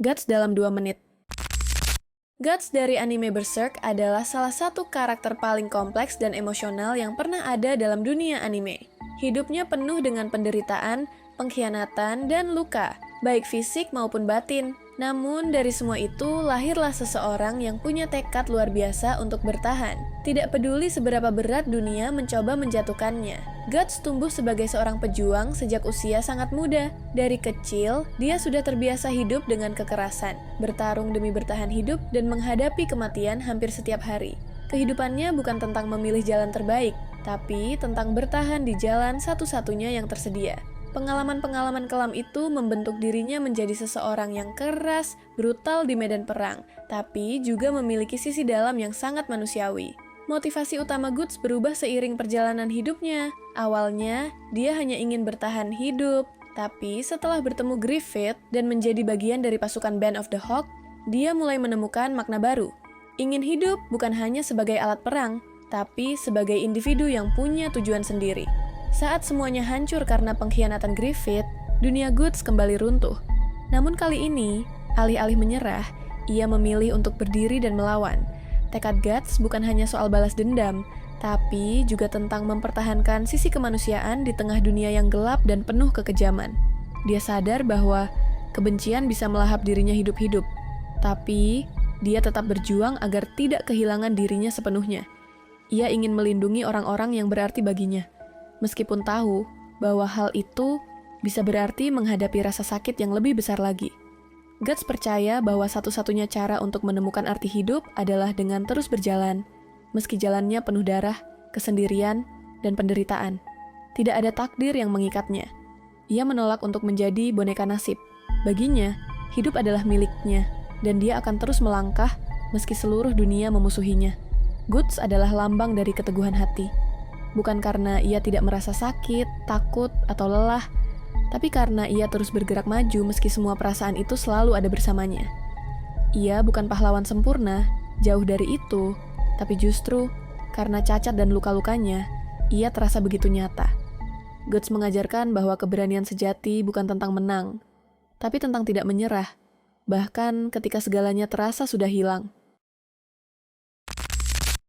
Guts dalam 2 menit. Guts dari anime Berserk adalah salah satu karakter paling kompleks dan emosional yang pernah ada dalam dunia anime. Hidupnya penuh dengan penderitaan, pengkhianatan, dan luka, baik fisik maupun batin. Namun dari semua itu lahirlah seseorang yang punya tekad luar biasa untuk bertahan. Tidak peduli seberapa berat dunia mencoba menjatuhkannya. Guts tumbuh sebagai seorang pejuang sejak usia sangat muda. Dari kecil, dia sudah terbiasa hidup dengan kekerasan, bertarung demi bertahan hidup dan menghadapi kematian hampir setiap hari. Kehidupannya bukan tentang memilih jalan terbaik, tapi tentang bertahan di jalan satu-satunya yang tersedia. Pengalaman-pengalaman kelam itu membentuk dirinya menjadi seseorang yang keras, brutal di medan perang, tapi juga memiliki sisi dalam yang sangat manusiawi. Motivasi utama Guts berubah seiring perjalanan hidupnya. Awalnya, dia hanya ingin bertahan hidup, tapi setelah bertemu Griffith dan menjadi bagian dari pasukan Band of the Hawk, dia mulai menemukan makna baru. Ingin hidup bukan hanya sebagai alat perang, tapi sebagai individu yang punya tujuan sendiri. Saat semuanya hancur karena pengkhianatan Griffith, dunia Guts kembali runtuh. Namun kali ini, alih-alih menyerah, ia memilih untuk berdiri dan melawan. Tekad Guts bukan hanya soal balas dendam, tapi juga tentang mempertahankan sisi kemanusiaan di tengah dunia yang gelap dan penuh kekejaman. Dia sadar bahwa kebencian bisa melahap dirinya hidup-hidup, tapi dia tetap berjuang agar tidak kehilangan dirinya sepenuhnya. Ia ingin melindungi orang-orang yang berarti baginya. Meskipun tahu bahwa hal itu bisa berarti menghadapi rasa sakit yang lebih besar lagi. Guts percaya bahwa satu-satunya cara untuk menemukan arti hidup adalah dengan terus berjalan, meski jalannya penuh darah, kesendirian, dan penderitaan. Tidak ada takdir yang mengikatnya. Ia menolak untuk menjadi boneka nasib. Baginya, hidup adalah miliknya, dan dia akan terus melangkah meski seluruh dunia memusuhinya. Guts adalah lambang dari keteguhan hati. Bukan karena ia tidak merasa sakit, takut, atau lelah, tapi karena ia terus bergerak maju meski semua perasaan itu selalu ada bersamanya. Ia bukan pahlawan sempurna, jauh dari itu, tapi justru karena cacat dan luka-lukanya, ia terasa begitu nyata. Guts mengajarkan bahwa keberanian sejati bukan tentang menang, tapi tentang tidak menyerah, bahkan ketika segalanya terasa sudah hilang.